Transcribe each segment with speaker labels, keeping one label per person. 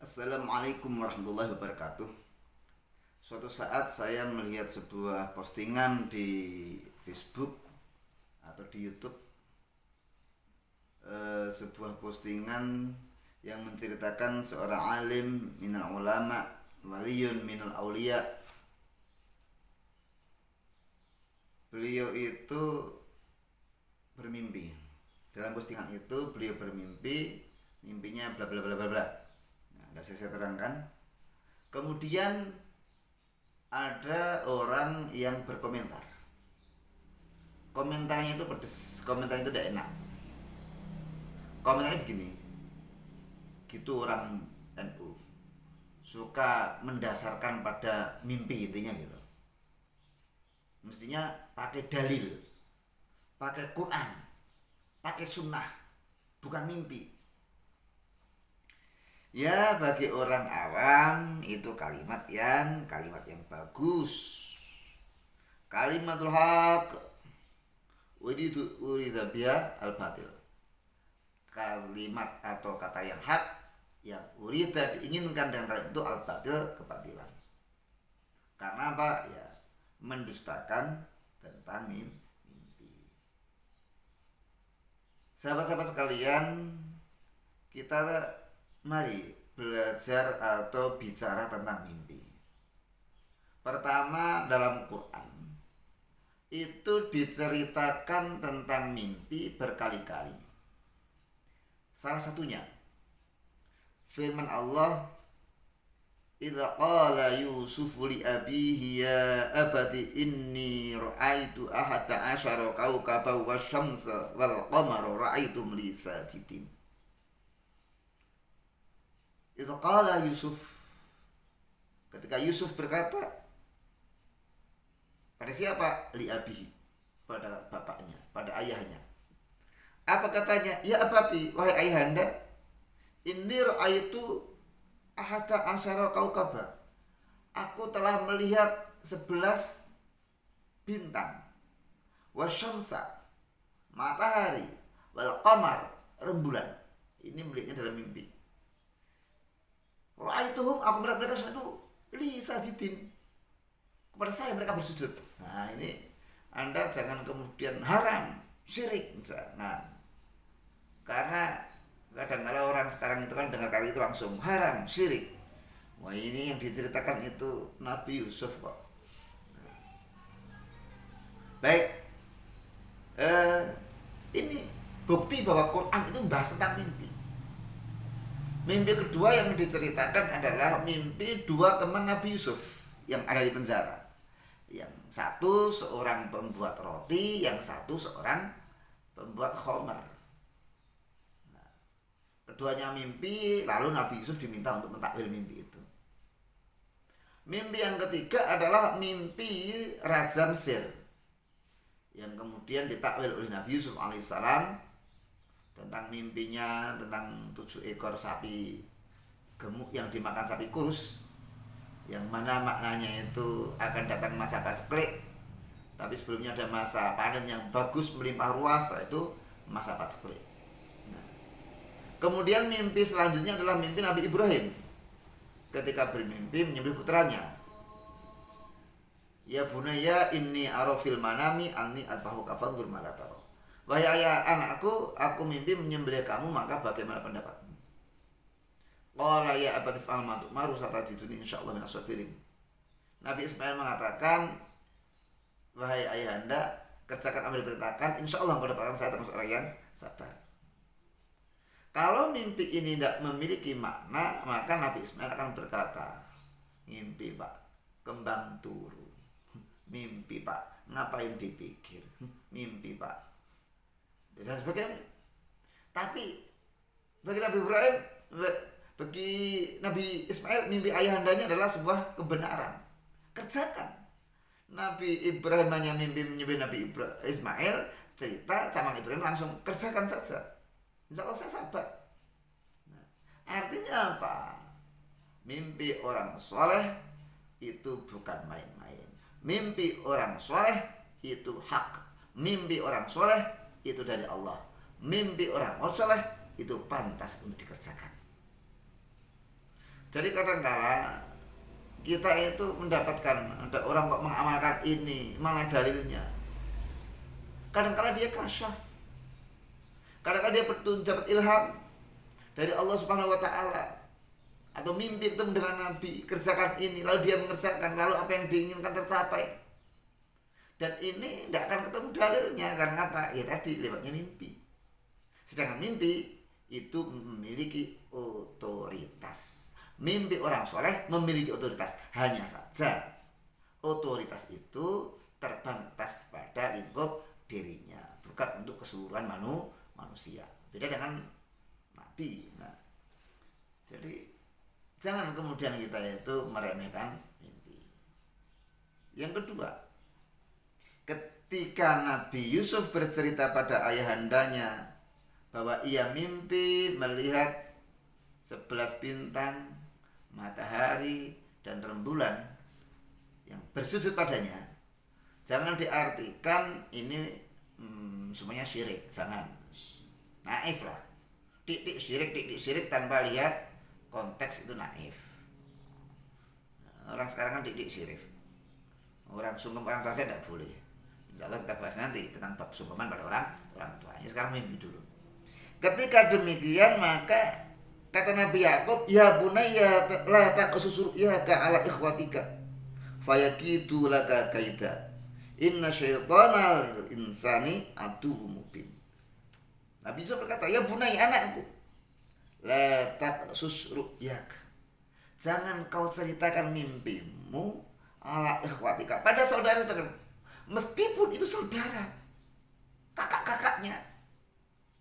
Speaker 1: Assalamualaikum warahmatullahi wabarakatuh. Suatu saat saya melihat sebuah postingan di Facebook atau di YouTube, sebuah postingan yang menceritakan seorang alim minal ulama, waliyun minal aulia. Beliau itu bermimpi. Dalam postingan itu beliau bermimpi, mimpinya bla bla bla bla bla. Nah, saya terangkan. Kemudian ada orang yang berkomentar. Komentarnya itu pedes, komentarnya itu tidak enak. Komentarnya begini, gitu orang NU suka mendasarkan pada mimpi, intinya gitu. Mestinya pakai dalil, pakai Quran, pakai sunnah, bukan mimpi. Ya, bagi orang awam itu kalimat yang bagus. Kalimatul haq urida biha al batil. Kalimat atau kata yang hak yang urida diinginkan dengan kalimat itu al batil, kebatilan. Karena apa? Ya, mendustakan tentang mimpi. Sahabat-sahabat sekalian, kita mari belajar atau bicara tentang mimpi. Pertama, dalam Quran itu diceritakan tentang mimpi berkali-kali. Salah satunya firman Allah, "Idza qala Yusuf li abihi ya abati inni ra'aitu ahada asyara kawkaban wasyamsa wal qamara ra'aitum li sajidin." Itu qala Yusuf, ketika Yusuf berkata pada siapa? Li abihi, pada bapaknya, pada ayahnya. Apa katanya? Ya abati, wahai ayahanda, inni ra'aitu ahada asyara kaukaba. Aku telah melihat 11 bintang. Wasyamsa, matahari, wal qamar, rembulan. Ini melihatnya dalam mimpi. Ra'aituhum, aku melihat mereka semua itu li sajidin, kepada saya mereka bersujud. Nah, ini Anda jangan kemudian haram, syirik, jangan. Karena kadang-kadang orang sekarang itu kan dengar kali itu langsung haram, syirik. Wah, ini yang diceritakan itu Nabi Yusuf kok. Baik, ini bukti bahwa Quran itu membahas tentang mimpi. Mimpi kedua yang diceritakan adalah mimpi dua teman Nabi Yusuf yang ada di penjara. Yang satu seorang pembuat roti, yang satu seorang pembuat khomer. Nah, keduanya mimpi, lalu Nabi Yusuf diminta untuk mentakwil mimpi itu. Mimpi yang ketiga adalah mimpi Raja Mesir, yang kemudian ditakwil oleh Nabi Yusuf alaihissalam tentang mimpinya tentang 7 ekor sapi gemuk yang dimakan sapi kurus, yang mana maknanya itu akan datang masa paceklik, tapi sebelumnya ada masa panen yang bagus melimpah ruah, setelah itu masa paceklik. Nah, kemudian mimpi selanjutnya adalah mimpi Nabi Ibrahim ketika bermimpi menyembelih putranya. Ya bunayya inni ara fil manami anni adbahuka fanzur ma tara. Wahai ayah anakku, aku mimpi menyembelih kamu, maka bagaimana pendapatmu? Qala ya abati fa'al ma tu'maru satajiduni insyaallah minas sabirin. Nabi Ismail mengatakan, wahai ayahanda, kerjakan apa yang diperintahkan, insyaallah engkau dapatkan saya termasuk orang yang sabar. Kalau mimpi ini tidak memiliki makna, maka Nabi Ismail akan berkata, mimpi pak, kembang turu. Mimpi pak, ngapain dipikir? Mimpi pak, dan sebagainya. Tapi bagi Nabi Ibrahim, bagi Nabi Ismail, mimpi ayahandanya adalah sebuah kebenaran. Kerjakan. Nabi Ibrahim hanya mimpi menyembelih Nabi Ismail, cerita sama Ibrahim langsung kerjakan saja. Insya Allah saya sabar. Nah, artinya apa? Mimpi orang soleh itu bukan main-main. Mimpi orang soleh itu hak. Mimpi orang soleh itu dari Allah. Mimpi orang soleh itu pantas untuk dikerjakan. Jadi kadang-kala kita itu mendapatkan ada orang kok mengamalkan ini, mana dalilnya. Kadang-kala dia kasyaf. Kadang-kala dia dapat ilham dari Allah Subhanahu wa taala. Atau mimpi ketemu dengan Nabi, kerjakan ini, lalu dia mengerjakan, lalu apa yang diinginkan tercapai. Dan ini tidak akan ketemu dalilnya, karena apa? Ya tadi lewatnya mimpi. Sedangkan mimpi itu memiliki otoritas. Mimpi orang soleh memiliki otoritas. Hanya saja otoritas itu terbatas pada lingkup dirinya, bukan untuk keseluruhan manusia. Beda dengan Nabi. Nah, jadi jangan kemudian kita itu meremehkan mimpi. Yang kedua, ketika Nabi Yusuf bercerita pada ayahandanya bahwa ia mimpi melihat 11 bintang, matahari, dan rembulan yang bersujud padanya, jangan diartikan ini semuanya syirik. Jangan naif lah. Titik syirik tanpa lihat konteks itu naif. Orang sekarang kan titik syirik. Orang sungkem orang tua saya tidak boleh. Insya Allah kita bahas nanti tentang bab sungkeman pada orang tuanya. Sekarang mimpi dulu. Ketika demikian maka kata Nabi Yakub, ya bunayya la taqsus ru'yaka ala ikhwatika fayakidu laka kaida inna syaitanal insani aduwwum mubin. Nabi Yusuf berkata, ya bunayya anakku, la taqsus ru'yaka, jangan kau ceritakan mimpimu ala ikhwatika pada saudara-saudara, meskipun itu saudara, kakak-kakaknya,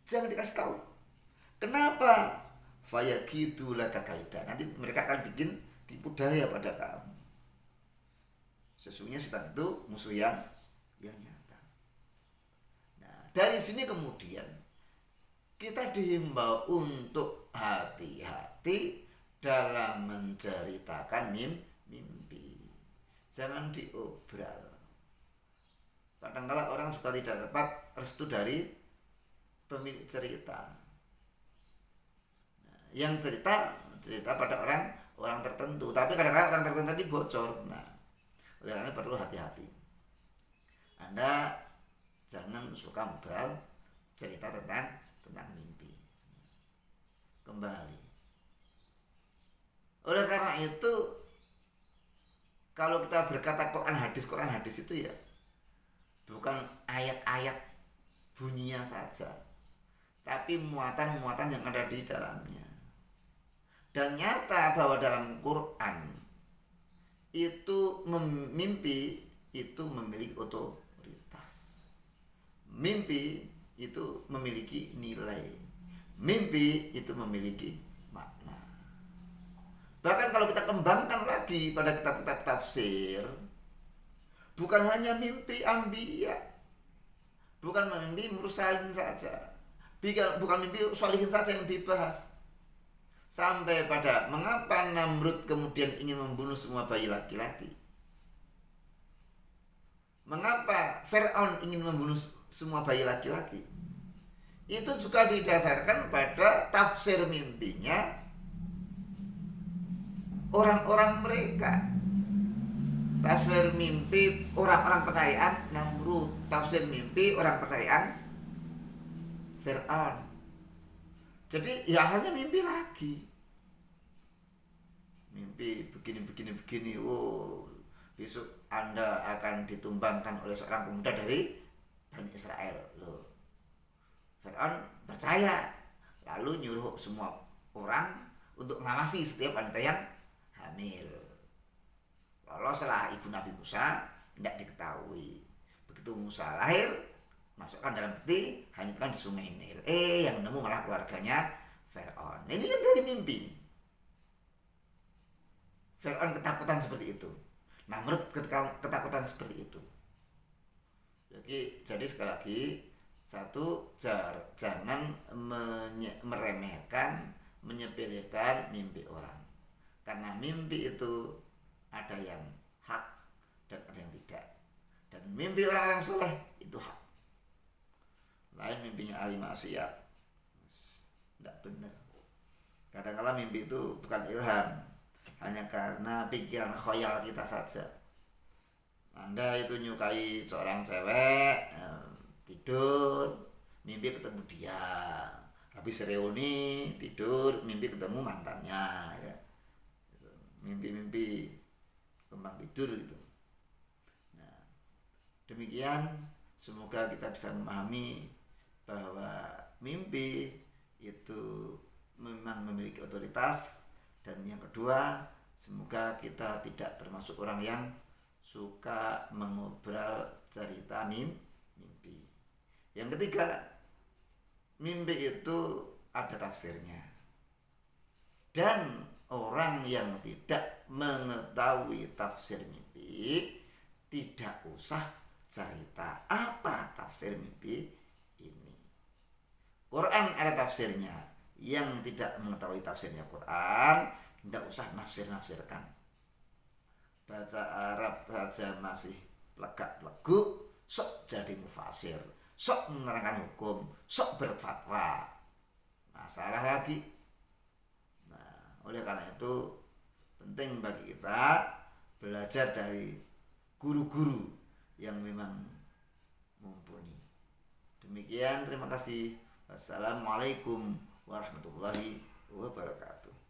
Speaker 1: jangan dikasih tahu. Kenapa? Fayakidu laka kaida, nanti mereka akan bikin tipu daya pada kamu. Sesungguhnya setan itu musuh yang nyata. Nah, dari sini kemudian kita dihimbau untuk hati-hati dalam menceritakan mimpi. Jangan diobral. Kadang-kala orang suka tidak dapat restu dari pemilik cerita. Yang cerita pada orang tertentu, tapi kadang-kadang orang tertentu tadi bocor. Nah, oleh karena perlu hati-hati. Anda jangan suka ngobrol cerita tentang mimpi. Kembali. Oleh karena itu, kalau kita berkata Quran hadis itu ya bukan ayat-ayat bunyinya saja, tapi muatan-muatan yang ada di dalamnya. Dan nyata bahwa dalam Quran itu mimpi itu memiliki otoritas. Mimpi itu memiliki nilai. Mimpi itu memiliki makna. Bahkan kalau kita kembangkan lagi pada kitab-kitab tafsir, bukan hanya mimpi anbiya, bukan mimpi mursalin saja, bukan mimpi sholihin saja yang dibahas. Sampai pada mengapa Namrud kemudian ingin membunuh semua bayi laki-laki. Mengapa Fir'aun ingin membunuh semua bayi laki-laki. Itu juga didasarkan pada tafsir mimpinya orang-orang mereka. Tafsir mimpi orang-orang percayaan Namrud, tafsir mimpi orang percayaan Fir'aun. Jadi ya akhirnya mimpi lagi. Mimpi begini. Oh, besok Anda akan ditumbangkan oleh seorang pemuda dari Bani Israel. Loh. Fir'aun percaya. Lalu nyuruh semua orang untuk mengawasi setiap wanita yang hamil. Loloslah ibu Nabi Musa, tidak diketahui. Begitu Musa lahir, masukkan dalam peti, hanyutkan di sungai Nil. Yang nemu malah keluarganya Fir'aun. Ini kan dari mimpi. Fir'aun ketakutan seperti itu. Namrud ketakutan seperti itu. Jadi sekali lagi, satu, jangan meremehkan, menyepelekan mimpi orang. Karena mimpi itu ada yang hak dan ada yang tidak. Dan mimpi orang-orang soleh itu hak. Lain mimpinya ahli maksiat, tidak benar. Kadang-kadang mimpi itu bukan ilham, hanya karena pikiran khayal kita saja. Anda itu nyukai seorang cewek, tidur, mimpi ketemu dia. Habis reuni, tidur, mimpi ketemu mantannya. Ya. Mimpi-mimpi kembang tidur gitu. Nah, demikian, semoga kita bisa memahami bahwa mimpi itu memang memiliki otoritas. Dan yang kedua, semoga kita tidak termasuk orang yang suka mengobral cerita mimpi. Yang ketiga, mimpi itu ada tafsirnya. Dan orang yang tidak mengetahui tafsir mimpi tidak usah cerita apa tafsir mimpi ini. Quran ada tafsirnya. Yang tidak mengetahui tafsirnya Quran tidak usah nafsir-nafsirkan. Baca Arab saja masih plegak-pleguk, sok jadi mufasir, sok menerangkan hukum, sok berfatwa. Masalah lagi. Nah, oleh karena itu penting bagi kita belajar dari guru-guru yang memang mumpuni. Demikian, terima kasih. Wassalamualaikum warahmatullahi wabarakatuh.